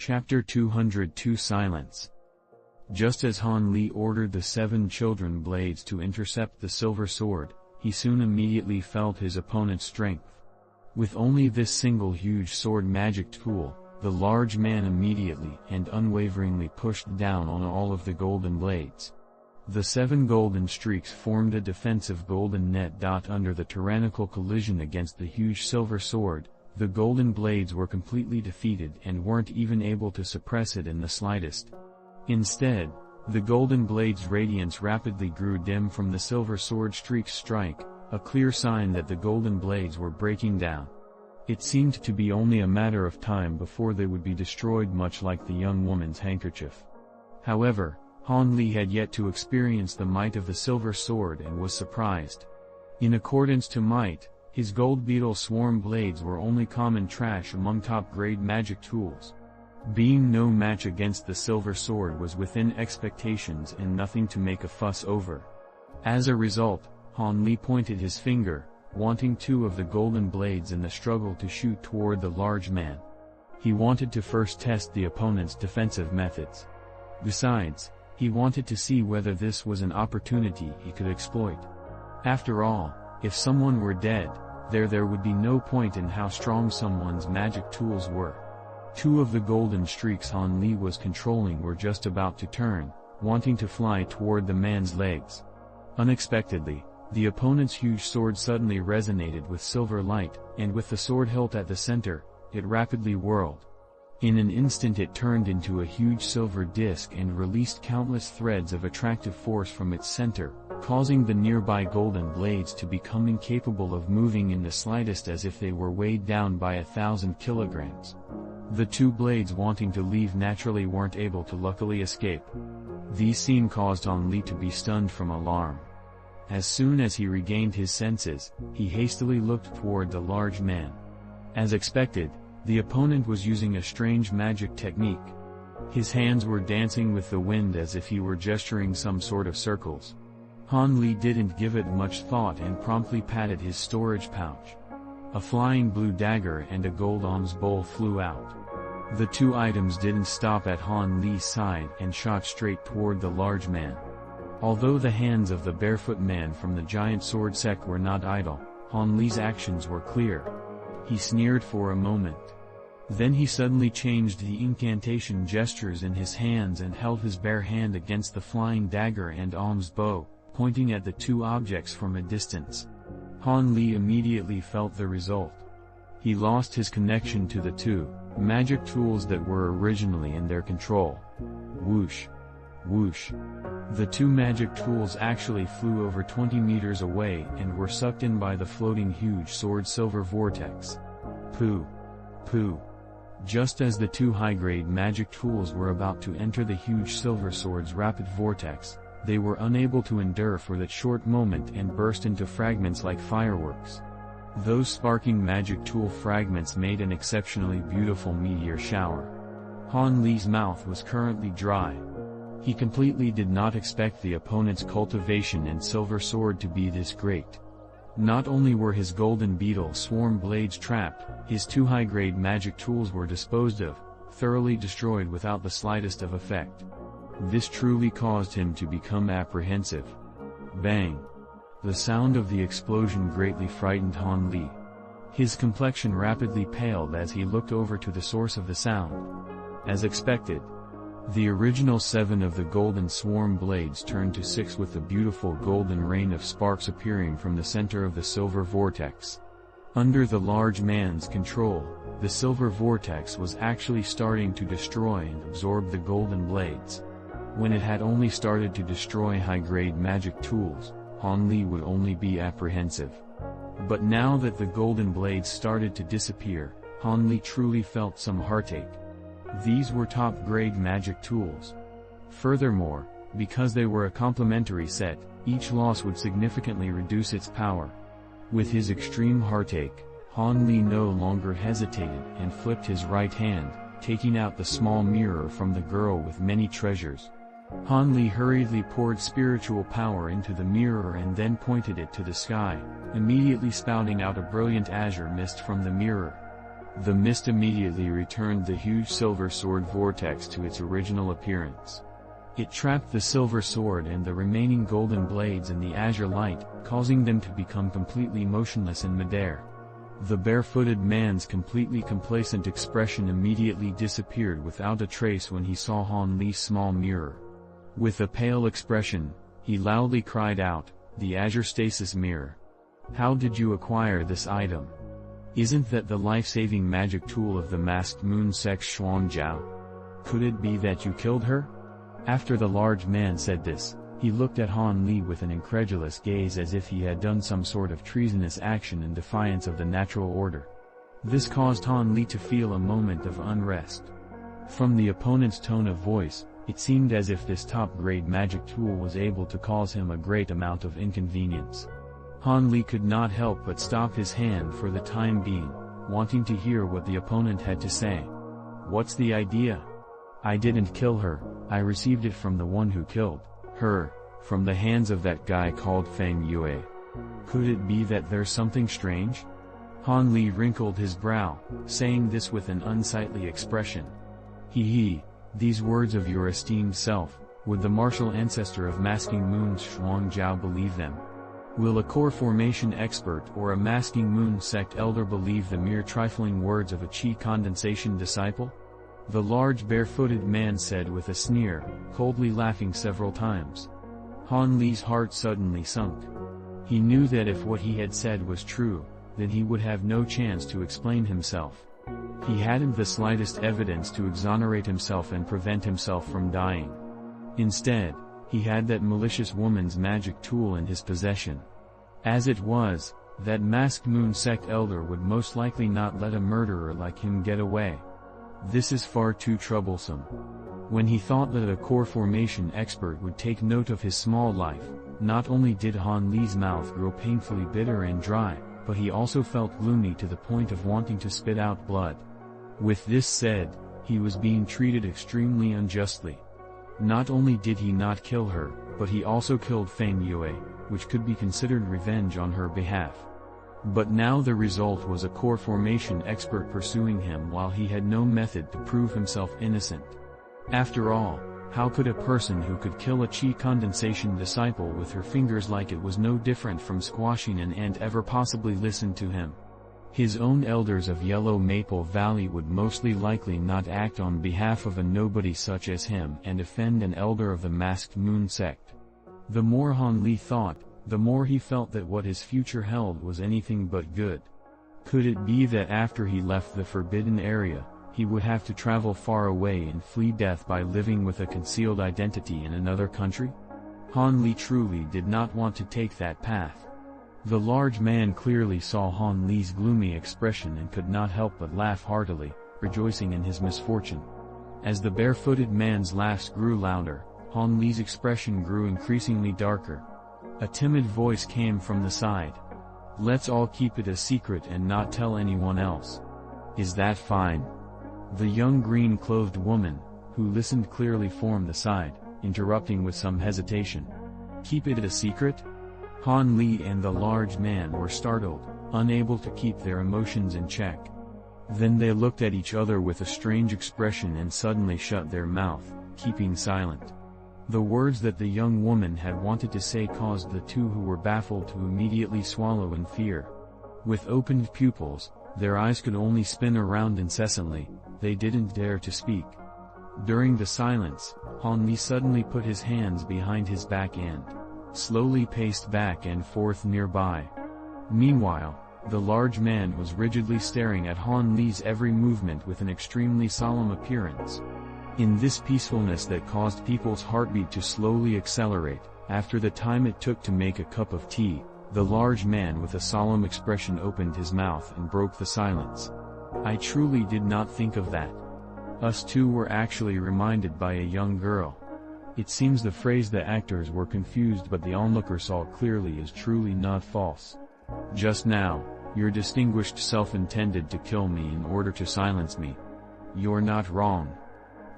Chapter 202 Silence. Just as Han Li ordered the 7 children blades to intercept the silver sword, he soon immediately felt his opponent's strength. With only this single huge sword magic tool, the large man immediately and unwaveringly pushed down on all of the golden blades. The 7 golden streaks formed a defensive golden net. Under the tyrannical collision against the huge silver sword, the golden blades were completely defeated and weren't even able to suppress it in the slightest. Instead, the golden blade's radiance rapidly grew dim from the silver sword streak's strike, a clear sign that the golden blades were breaking down. It seemed to be only a matter of time before they would be destroyed, much like the young woman's handkerchief. However, Han Li had yet to experience the might of the silver sword and was surprised. In accordance to might, his gold beetle swarm blades were only common trash among top-grade magic tools. Being no match against the silver sword was within expectations and nothing to make a fuss over. As a result, Han Li pointed his finger, wanting 2 of the golden blades in the struggle to shoot toward the large man. He wanted to first test the opponent's defensive methods. Besides, he wanted to see whether this was an opportunity he could exploit. After all, if someone were dead, there would be no point in how strong someone's magic tools were. 2 of the golden streaks Han Li was controlling were just about to turn, wanting to fly toward the man's legs. Unexpectedly, the opponent's huge sword suddenly resonated with silver light, and with the sword hilt at the center, it rapidly whirled. In an instant it turned into a huge silver disc and released countless threads of attractive force from its center, causing the nearby golden blades to become incapable of moving in the slightest, as if they were weighed down by 1,000 kilograms. The 2 blades wanting to leave naturally weren't able to luckily escape. This scene caused Han Li to be stunned from alarm. As soon as he regained his senses, he hastily looked toward the large man. As expected, the opponent was using a strange magic technique. His hands were dancing with the wind as if he were gesturing some sort of circles. Han Li didn't give it much thought and promptly patted his storage pouch. A flying blue dagger and a gold alms bowl flew out. The 2 items didn't stop at Han Li's side and shot straight toward the large man. Although the hands of the barefoot man from the giant sword sect were not idle, Han Li's actions were clear. He sneered for a moment. Then he suddenly changed the incantation gestures in his hands and held his bare hand against the flying dagger and alms bow, pointing at the 2 objects from a distance. Han Li immediately felt the result. He lost his connection to the 2 magic tools that were originally in their control. Whoosh! Whoosh! The 2 magic tools actually flew over 20 meters away and were sucked in by the floating huge sword silver vortex. Pooh! Pooh! Just as the 2 high-grade magic tools were about to enter the huge silver sword's rapid vortex, they were unable to endure for that short moment and burst into fragments like fireworks. Those sparking magic tool fragments made an exceptionally beautiful meteor shower. Han Li's mouth was currently dry. He completely did not expect the opponent's cultivation and silver sword to be this great. Not only were his golden beetle swarm blades trapped, his 2 high-grade magic tools were disposed of, thoroughly destroyed without the slightest of effect. This truly caused him to become apprehensive. Bang! The sound of the explosion greatly frightened Han Li. His complexion rapidly paled as he looked over to the source of the sound. As expected, the original 7 of the golden swarm blades turned to 6 with a beautiful golden rain of sparks appearing from the center of the silver vortex. Under the large man's control, the silver vortex was actually starting to destroy and absorb the golden blades. When it had only started to destroy high-grade magic tools, Han Li would only be apprehensive. But now that the golden blades started to disappear, Han Li truly felt some heartache. These were top-grade magic tools. Furthermore, because they were a complementary set, each loss would significantly reduce its power. With his extreme heartache, Han Li no longer hesitated and flipped his right hand, taking out the small mirror from the girl with many treasures. Han Li hurriedly poured spiritual power into the mirror and then pointed it to the sky, immediately spouting out a brilliant azure mist from the mirror. The mist immediately returned the huge silver sword vortex to its original appearance. It trapped the silver sword and the remaining golden blades in the azure light, causing them to become completely motionless in midair. The barefooted man's completely complacent expression immediately disappeared without a trace when he saw Han Li's small mirror. With a pale expression, he loudly cried out, "The azure stasis mirror. How did you acquire this item? Isn't that the life-saving magic tool of the masked moon sect Xuanjiao? Could it be that you killed her?" After the large man said this, he looked at Han Li with an incredulous gaze as if he had done some sort of treasonous action in defiance of the natural order. This caused Han Li to feel a moment of unrest. From the opponent's tone of voice, it seemed as if this top-grade magic tool was able to cause him a great amount of inconvenience. Han Li could not help but stop his hand for the time being, wanting to hear what the opponent had to say. "What's the idea? I didn't kill her, I received it from the one who killed her, from the hands of that guy called Feng Yue. Could it be that there's something strange?" Han Li wrinkled his brow, saying this with an unsightly expression. He, these words of your esteemed self, would the martial ancestor of Masking Moon's Xuanjiao believe them? Will a core formation expert or a Masking Moon sect elder believe the mere trifling words of a Qi condensation disciple? The large barefooted man said with a sneer, coldly laughing several times. Han Li's heart suddenly sunk. He knew that if what he had said was true, then he would have no chance to explain himself. He hadn't the slightest evidence to exonerate himself and prevent himself from dying. Instead, he had that malicious woman's magic tool in his possession. As it was, that masked moon sect elder would most likely not let a murderer like him get away. This is far too troublesome. When he thought that a core formation expert would take note of his small life, not only did Han Li's mouth grow painfully bitter and dry, but he also felt gloomy to the point of wanting to spit out blood. With this said, he was being treated extremely unjustly. Not only did he not kill her, but he also killed Feng Yue, which could be considered revenge on her behalf. But now the result was a core formation expert pursuing him while he had no method to prove himself innocent. After all, how could a person who could kill a Qi condensation disciple with her fingers like it was no different from squashing an ant ever possibly listen to him? His own elders of Yellow Maple Valley would mostly likely not act on behalf of a nobody such as him and offend an elder of the Masked Moon sect. The more Han Li thought, the more he felt that what his future held was anything but good. Could it be that after he left the forbidden area, he would have to travel far away and flee death by living with a concealed identity in another country? Han Li truly did not want to take that path. The large man clearly saw Han Li's gloomy expression and could not help but laugh heartily, rejoicing in his misfortune. As the barefooted man's laughs grew louder, Han Li's expression grew increasingly darker. A timid voice came from the side. "Let's all keep it a secret and not tell anyone else. Is that fine?" The young green-clothed woman, who listened clearly from the side, interrupting with some hesitation. "Keep it a secret?" Han Li and the large man were startled, unable to keep their emotions in check. Then they looked at each other with a strange expression and suddenly shut their mouth, keeping silent. The words that the young woman had wanted to say caused the two who were baffled to immediately swallow in fear. With opened pupils, their eyes could only spin around incessantly, they didn't dare to speak. During the silence, Han Li suddenly put his hands behind his back and slowly paced back and forth nearby. Meanwhile, the large man was rigidly staring at Han Li's every movement with an extremely solemn appearance. In this peacefulness that caused people's heartbeat to slowly accelerate, after the time it took to make a cup of tea, the large man with a solemn expression opened his mouth and broke the silence. "I truly did not think of that. Us two were actually reminded by a young girl." It seems the phrase the actors were confused but the onlooker saw clearly is truly not false. "Just now, your distinguished self intended to kill me in order to silence me. You're not wrong.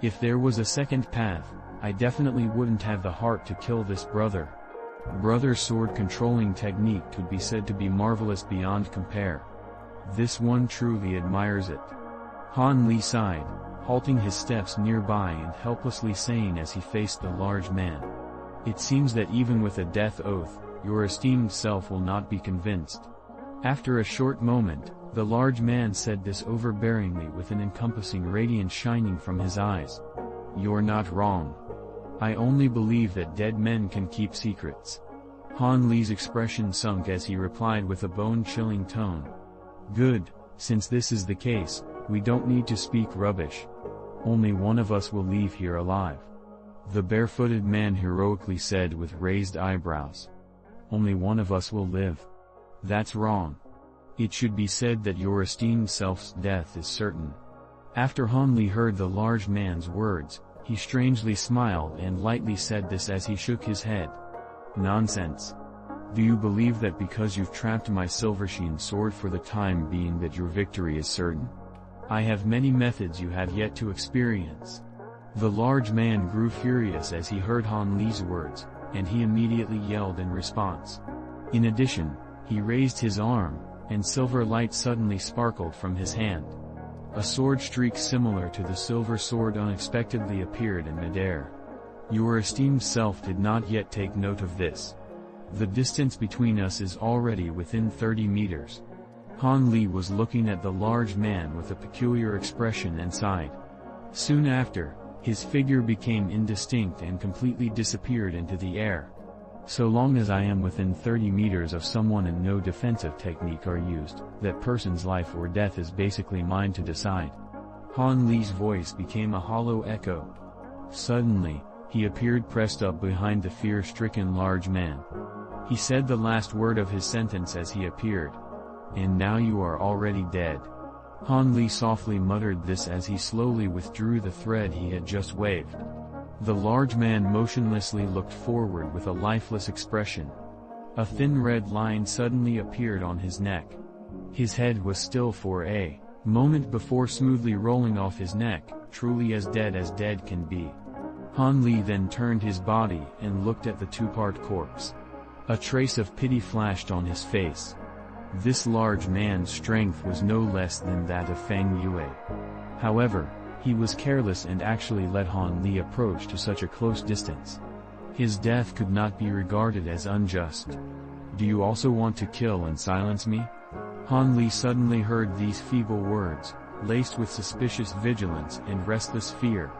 If there was a second path, I definitely wouldn't have the heart to kill this brother. Brother's sword controlling technique could be said to be marvelous beyond compare. This one truly admires it. Han Li sighed, halting his steps nearby and helplessly saying as he faced the large man. It seems that even with a death oath, your esteemed self will not be convinced. After a short moment, the large man said this overbearingly with an encompassing radiance shining from his eyes. You're not wrong. I only believe that dead men can keep secrets. Han Li's expression sunk as he replied with a bone-chilling tone. Good, since this is the case, we don't need to speak rubbish. Only one of us will leave here alive. The barefooted man heroically said with raised eyebrows. Only one of us will live. That's wrong. It should be said that your esteemed self's death is certain. After Han Li heard the large man's words, he strangely smiled and lightly said this as he shook his head. Nonsense. Do you believe that because you've trapped my silver-sheen sword for the time being that your victory is certain? I have many methods you have yet to experience. The large man grew furious as he heard Han Li's words, and he immediately yelled in response. In addition, he raised his arm, and silver light suddenly sparkled from his hand. A sword streak similar to the silver sword unexpectedly appeared in midair. Your esteemed self did not yet take note of this. The distance between us is already within 30 meters. Han Li was looking at the large man with a peculiar expression and sighed. Soon after, his figure became indistinct and completely disappeared into the air. So long as I am within 30 meters of someone and no defensive technique are used, that person's life or death is basically mine to decide. Han Li's voice became a hollow echo. Suddenly, he appeared pressed up behind the fear-stricken large man. He said the last word of his sentence as he appeared. And now you are already dead. Han Li softly muttered this as he slowly withdrew the thread he had just waved. The large man motionlessly looked forward with a lifeless expression. A thin red line suddenly appeared on his neck. His head was still for a moment before smoothly rolling off his neck, truly as dead can be. Han Li then turned his body and looked at the two-part corpse. A trace of pity flashed on his face. This large man's strength was no less than that of Feng Yue. However, he was careless and actually let Han Li approach to such a close distance. His death could not be regarded as unjust. Do you also want to kill and silence me? Han Li suddenly heard these feeble words, laced with suspicious vigilance and restless fear.